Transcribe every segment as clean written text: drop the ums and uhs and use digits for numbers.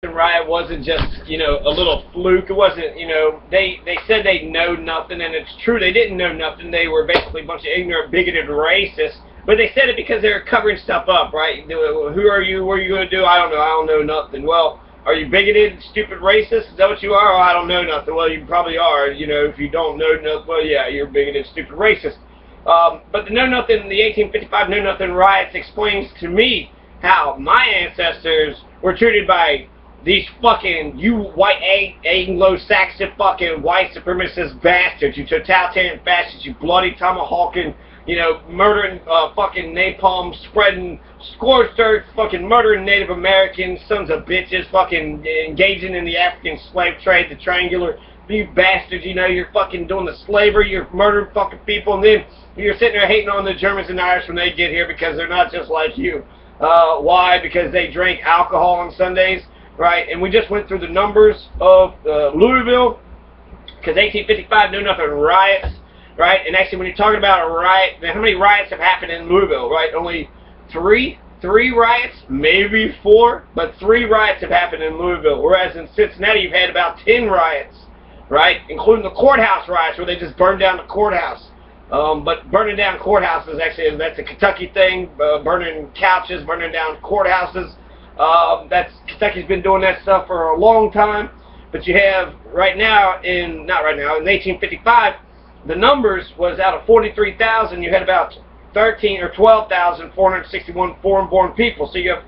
Riot wasn't just, a little fluke. It wasn't, they said they know nothing, and it's true, they didn't know nothing. They were basically a bunch of ignorant, bigoted racists. But they said it because they were covering stuff up, right? Who are you? What are you going to do? I don't know. I don't know nothing. Well, are you bigoted, stupid racist? Is that what you are? Oh, I don't know nothing. Well, you probably are. If you don't know nothing, well, yeah, you're bigoted, stupid racist. But the Know-Nothing, the 1855 Know-Nothing Riots explains to me how my ancestors were treated by these fucking, you white Anglo-Saxon fucking white supremacist bastards, you totalitarian fascists, you bloody tomahawking, murdering, fucking napalm spreading, scorched earth, fucking murdering Native Americans, sons of bitches, fucking engaging in the African slave trade, the triangular, you bastards, you're fucking doing the slavery, you're murdering fucking people, and then you're sitting there hating on the Germans and Irish when they get here because they're not just like you. Why? Because they drink alcohol on Sundays. Right, and we just went through the numbers of Louisville, because 1855 Know-Nothing Riots, right? And actually, when you're talking about a riot, how many riots have happened in Louisville, right? Only three riots, maybe four, but 3 riots have happened in Louisville. Whereas in Cincinnati, you've had about 10 riots, right? Including the courthouse riots, where they just burned down the courthouse. But burning down courthouses, actually, that's a Kentucky thing. Burning couches, burning down courthouses. Kentucky's been doing that stuff for a long time, but you have in 1855, the numbers was out of 43,000, you had about 13 or 12,461 foreign-born people. So you have,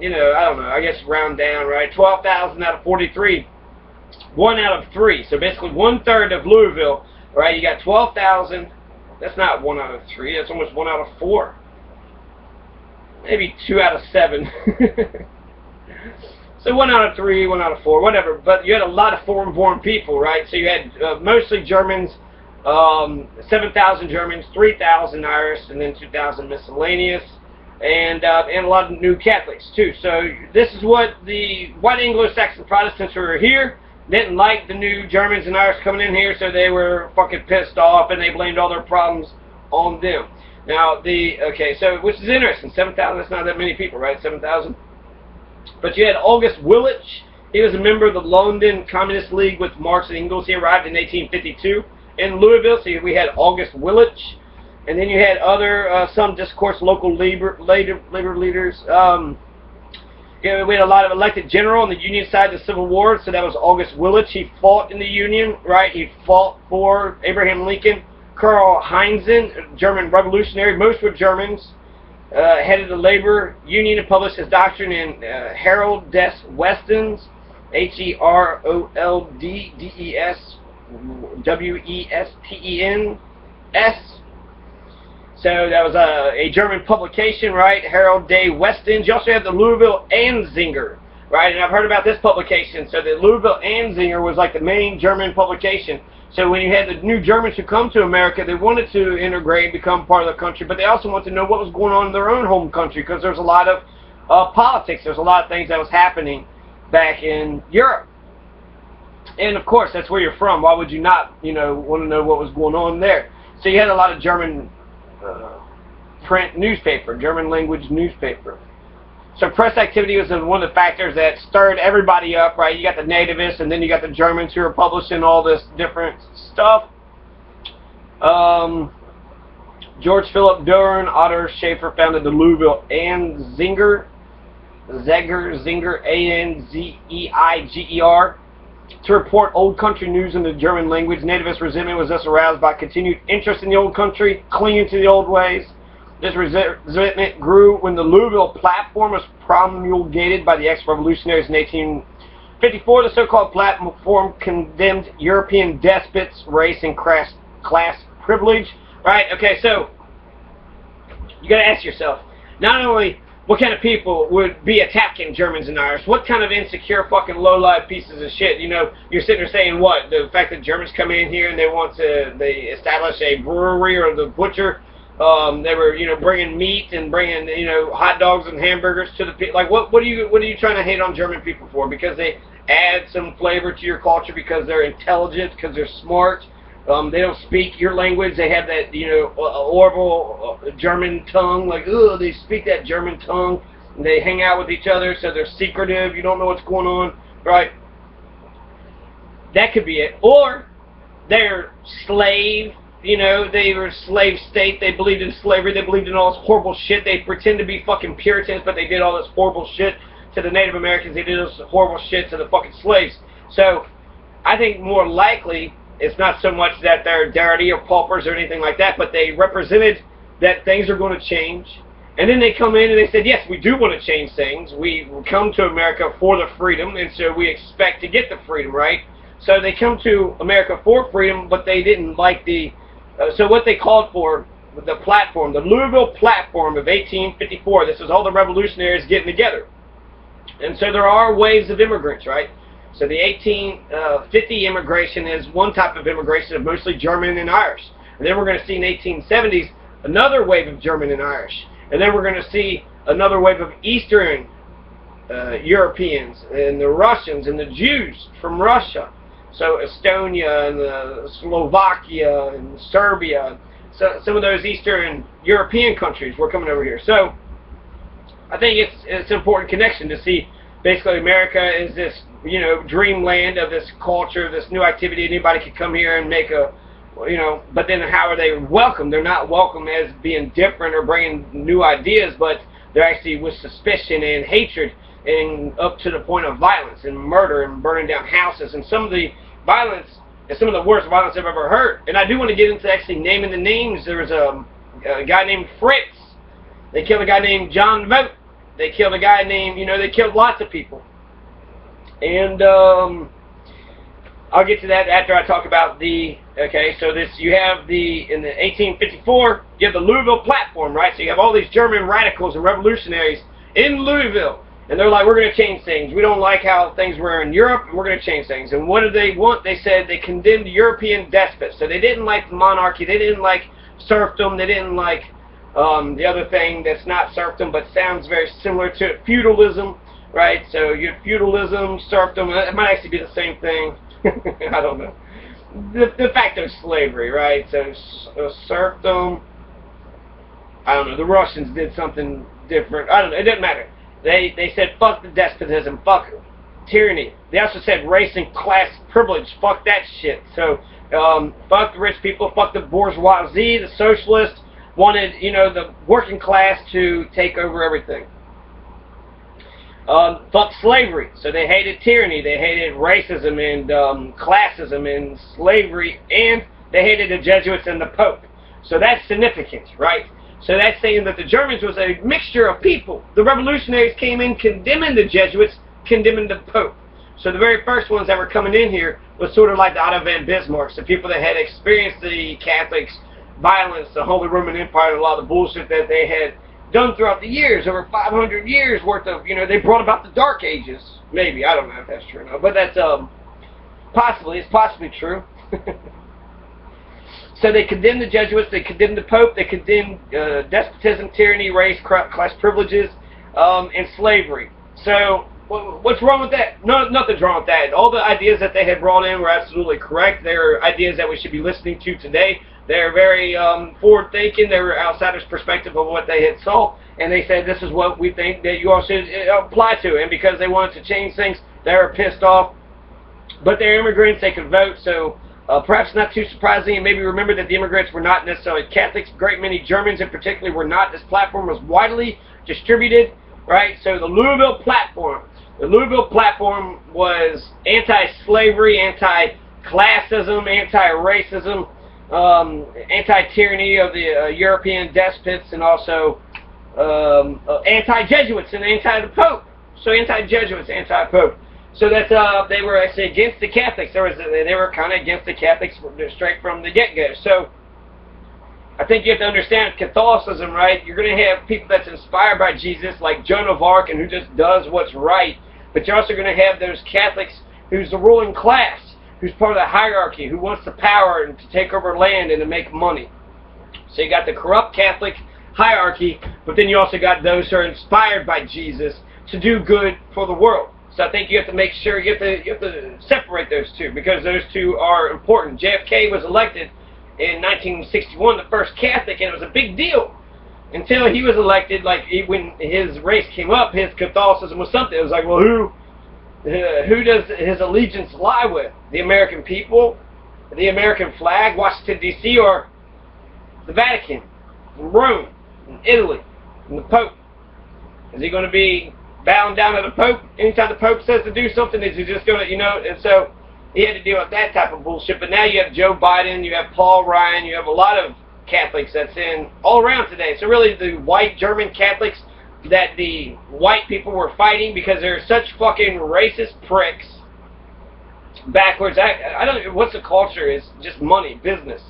I don't know, I guess round down, right? 12,000 out of 43, 1 out of 3. So basically 1/3 of Louisville, right? You got 12,000. That's not 1 out of 3. That's almost 1 out of 4. Maybe 2 out of 7. So 1 out of 3, 1 out of 4, whatever. But you had a lot of foreign-born people, right? So you had mostly Germans, 7,000 Germans, 3,000 Irish, and then 2,000 miscellaneous, and a lot of new Catholics too. So this is what the white Anglo-Saxon Protestants who were here didn't like the new Germans and Irish coming in here, so they were fucking pissed off, and they blamed all their problems on them. Now, which is interesting, 7,000, that's not that many people, right, 7,000? But you had August Willich. He was a member of the London Communist League with Marx and Engels. He arrived in 1852 in Louisville, so we had August Willich. And then you had some discourse local labor leaders. We had a lot of elected general on the Union side of the Civil War, so that was August Willich. He fought in the Union, right? He fought for Abraham Lincoln. Karl Heinzen, German revolutionary, most were Germans, headed the labor union and published his doctrine in Herald des Westens, HeroldDesWestens. So that was a German publication, right? Herald des Westens. You also have the Louisville Anzinger, right? And I've heard about this publication. So the Louisville Anzinger was like the main German publication. So when you had the new Germans who come to America, they wanted to integrate and become part of the country, but they also wanted to know what was going on in their own home country, because there's a lot of politics. There's a lot of things that was happening back in Europe. And of course, that's where you're from. Why would you not, want to know what was going on there? So you had a lot of German print newspaper, German language newspaper. So press activity was one of the factors that stirred everybody up, right? You got the nativists, and then you got the Germans who are publishing all this different stuff. George Philip Duran, Otto Schaefer founded the Louisville Anzinger, Anzeiger, to report old country news in the German language. Nativist resentment was thus aroused by continued interest in the old country, clinging to the old ways. This resentment grew when the Louisville Platform was promulgated by the ex-revolutionaries in 1854. The so-called platform condemned European despots, race, and class privilege. Right? Okay, so you got to ask yourself, not only what kind of people would be attacking Germans and Irish, what kind of insecure fucking low-life pieces of shit? You're sitting there saying what? The fact that Germans come in here and they establish a brewery or the butcher. They were, bringing meat and bringing, hot dogs and hamburgers to the people. Like, what are you trying to hate on German people for? Because they add some flavor to your culture, because they're intelligent, because they're smart. They don't speak your language. They have that, horrible German tongue. Like, they speak that German tongue. They hang out with each other, so they're secretive. You don't know what's going on, right? That could be it. Or they're slave. You know, they were a slave state. They believed in slavery. They believed in all this horrible shit. They pretend to be fucking Puritans, but they did all this horrible shit to the Native Americans. They did this horrible shit to the fucking slaves. So I think more likely it's not so much that they're dirty or paupers or anything like that, but they represented that things are going to change. And then they come in and they said, yes, we do want to change things. We come to America for the freedom, and so we expect to get the freedom, right? So they come to America for freedom, but they didn't like the... so what they called for, the platform, the Louisville Platform of 1854, this is all the revolutionaries getting together. And so there are waves of immigrants, right? So the 1850 immigration is one type of immigration of mostly German and Irish. And then we're going to see in the 1870s another wave of German and Irish. And then we're going to see another wave of Eastern Europeans and the Russians and the Jews from Russia. So Estonia and Slovakia and Serbia, so some of those Eastern European countries were coming over here. So I think it's an important connection to see. Basically, America is this, you know, dreamland of this culture, this new activity. Anybody could come here and make a, you know, but then how are they welcome? They're not welcome as being different or bringing new ideas, but they're actually with suspicion and hatred, and up to the point of violence and murder and burning down houses. And some of the violence is some of the worst violence I've ever heard. And I do want to get into actually naming the names. There was a guy named Fritz. They killed a guy named John Vogt. They killed a guy named, you know, they killed lots of people. And I'll get to that after I talk about the, okay, so this, you have the, in the 1854, you have the Louisville Platform, right? So you have all these German radicals and revolutionaries in Louisville. And they're like, we're going to change things. We don't like how things were in Europe, and we're going to change things. And what did they want? They said they condemned European despots. So they didn't like the monarchy. They didn't like serfdom. They didn't like the other thing that's not serfdom, but sounds very similar to it, feudalism, right? So you have feudalism, serfdom. It might actually be the same thing. I don't know. De facto slavery, right? So serfdom. I don't know. The Russians did something different. I don't know. It doesn't matter. They said, fuck the despotism, fuck tyranny. They also said race and class privilege, fuck that shit. So, fuck the rich people, fuck the bourgeoisie, the socialists, wanted, you know, the working class to take over everything. Fuck slavery. So they hated tyranny, they hated racism and classism and slavery, and they hated the Jesuits and the Pope. So that's significant, right? So that's saying that the Germans was a mixture of people. The revolutionaries came in condemning the Jesuits, condemning the Pope. So the very first ones that were coming in here was sort of like the Otto von Bismarck, the people that had experienced the Catholics' violence, the Holy Roman Empire, and a lot of the bullshit that they had done throughout the years, over 500 years worth of, you know, they brought about the Dark Ages. Maybe, I don't know if that's true or not, but that's it's possibly true. So they condemned the Jesuits, they condemned the Pope, they condemned despotism, tyranny, race, class privileges, and slavery. So what's wrong with that? No, nothing's wrong with that. All the ideas that they had brought in were absolutely correct. They're ideas that we should be listening to today. They're very forward-thinking. They were outsider's perspective of what they had saw, and they said this is what we think that you all should apply to. And because they wanted to change things, they were pissed off. But they're immigrants, they could vote, so perhaps not too surprising. And maybe remember that the immigrants were not necessarily Catholics. A great many Germans in particular were not. This platform was widely distributed, right? So the Louisville Platform. The Louisville Platform was anti-slavery, anti-classism, anti-racism, anti-tyranny of the European despots, and also anti-Jesuits and anti-the-Pope. So anti-Jesuits, anti-Pope. So that's they were actually against the Catholics. They were kind of against the Catholics straight from the get-go. So I think you have to understand Catholicism, right? You're going to have people that's inspired by Jesus, like Joan of Arc, and who just does what's right. But you're also going to have those Catholics who's the ruling class, who's part of the hierarchy, who wants the power and to take over land and to make money. So you got the corrupt Catholic hierarchy, but then you also got those who are inspired by Jesus to do good for the world. So I think you have to make sure, you have to separate those two, because those two are important. JFK was elected in 1961, the first Catholic, and it was a big deal. until he was elected. Like when his race came up, his Catholicism was something. It was like, well, who does his allegiance lie with? The American people, the American flag, Washington D.C., or the Vatican, Rome, Italy, and the Pope? Is he going to be bowing down to the Pope anytime the Pope says to do something? Is he just going to, you know? And so he had to deal with that type of bullshit. But now you have Joe Biden, you have Paul Ryan, you have a lot of Catholics that's in all around today. So really the white German Catholics that the white people were fighting because they're such fucking racist pricks, backwards. I don't know, what's the culture is just money, business.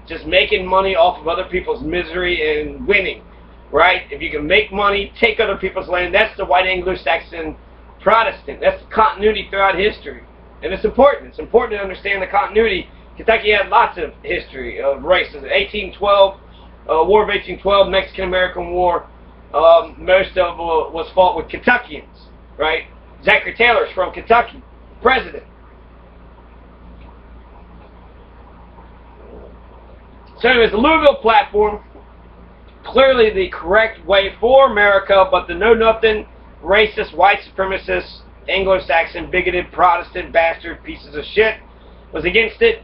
Just making money off of other people's misery and winning. Right? If you can make money, take other people's land, that's the white Anglo-Saxon Protestant. That's the continuity throughout history. And it's important. It's important to understand the continuity. Kentucky had lots of history of races. 1812, War of 1812, Mexican-American War, most of it was fought with Kentuckians. Right? Zachary Taylor's from Kentucky, president. So anyways, the Louisville platform, clearly the correct way for America, but the know-nothing, racist, white supremacist, Anglo-Saxon, bigoted, Protestant, bastard pieces of shit was against it.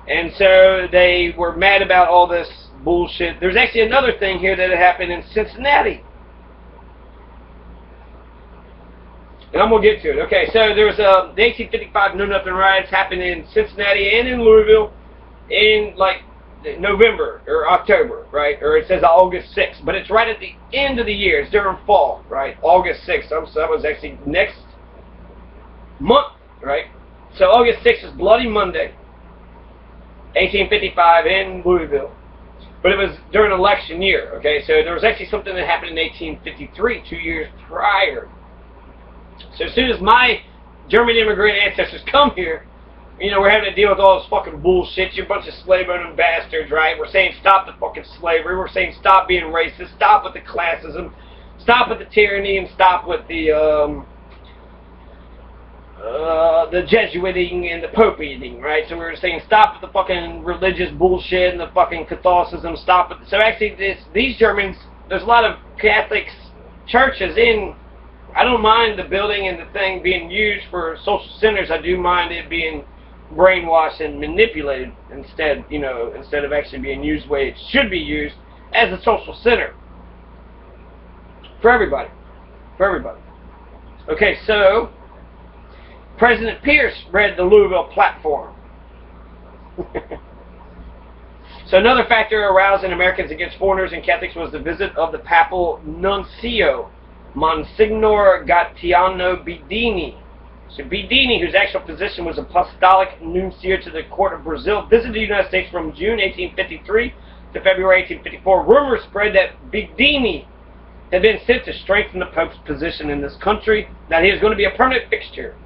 And so they were mad about all this bullshit. There's actually another thing here that happened in Cincinnati. And I'm going to get to it. Okay, so there was the 1855 Know-Nothing Riots happened in Cincinnati and in Louisville in like November or October, right? Or it says August 6th, but it's right at the end of the year. It's during fall, right? August 6th. So that was actually next month, right? So August 6th is Bloody Monday, 1855 in Louisville. But it was during election year, okay? So there was actually something that happened in 1853, 2 years prior. So as soon as my German immigrant ancestors come here, you know, we're having to deal with all this fucking bullshit. You're a bunch of slave-owning bastards, right? We're saying stop the fucking slavery. We're saying stop being racist. Stop with the classism. Stop with the tyranny, and stop with the Jesuiting and the Pope eating, right? So we were saying stop with the fucking religious bullshit and the fucking Catholicism. Stop with. So actually, these Germans, there's a lot of Catholic churches in. I don't mind the building and the thing being used for social centers. I do mind it being brainwashed and manipulated instead, you know, instead of actually being used the way it should be used as a social center for everybody. For everybody. Okay, so President Pierce read the Louisville platform. So another factor arousing Americans against foreigners and Catholics was the visit of the papal nuncio, Monsignor Gattiano Bidini. So Bidini, whose actual position was apostolic nuncio to the court of Brazil, visited the United States from June 1853 to February 1854. Rumors spread that Bidini had been sent to strengthen the Pope's position in this country, that he was going to be a permanent fixture.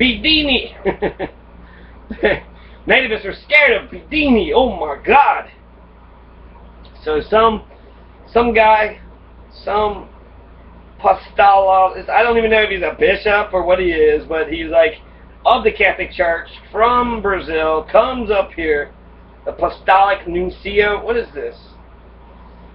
Bidini! Nativists are scared of Bidini. Oh my God! So some guy, some Apostolo, I don't even know if he's a bishop or what he is, but he's like of the Catholic Church from Brazil, comes up here, apostolic nuncio. What is this?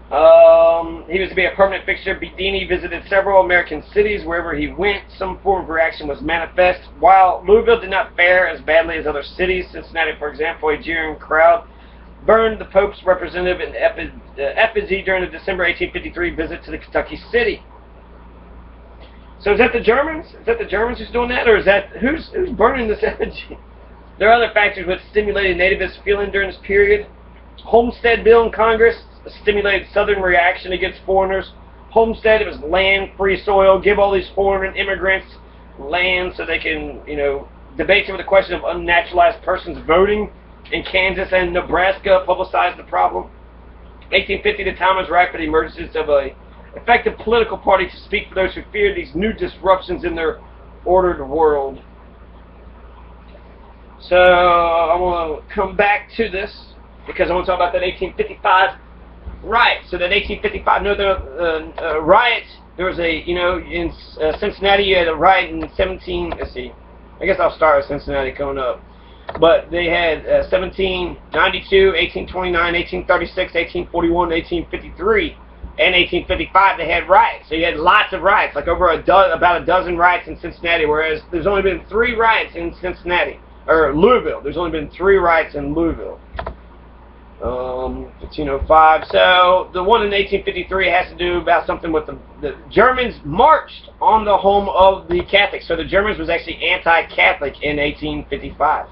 He was to be a permanent fixture. Bidini visited several American cities. Wherever he went, some form of reaction was manifest. While Louisville did not fare as badly as other cities, Cincinnati, for example, a jeering crowd burned the Pope's representative in effigy during the December 1853 visit to the Kentucky city. So is that the Germans? Is that the Germans who's doing that, or is that who's burning this effigy? There are other factors which stimulated nativist feeling during this period. Homestead Bill in Congress stimulated Southern reaction against foreigners. Homestead, it was land, free soil, give all these foreign immigrants land so they can, you know, debates over the question of unnaturalized persons voting in Kansas and Nebraska publicized the problem. 1850, the time was right for the emergence of a effective political party to speak for those who fear these new disruptions in their ordered world. So I want to come back to this because I want to talk about that 1855 riot. So that 1855 riot, there was a, you know, in Cincinnati you had a riot in let's see, I guess I'll start with Cincinnati coming up. But they had 1792, 1829, 1836, 1841, 1853. In 1855, they had riots. So you had lots of riots, like about a dozen riots in Cincinnati, whereas there's only been 3 riots in Cincinnati. Or Louisville. There's only been 3 riots in Louisville. 1505. So the one in 1853 has to do about something with the Germans marched on the home of the Catholics. So the Germans was actually anti-Catholic in 1855.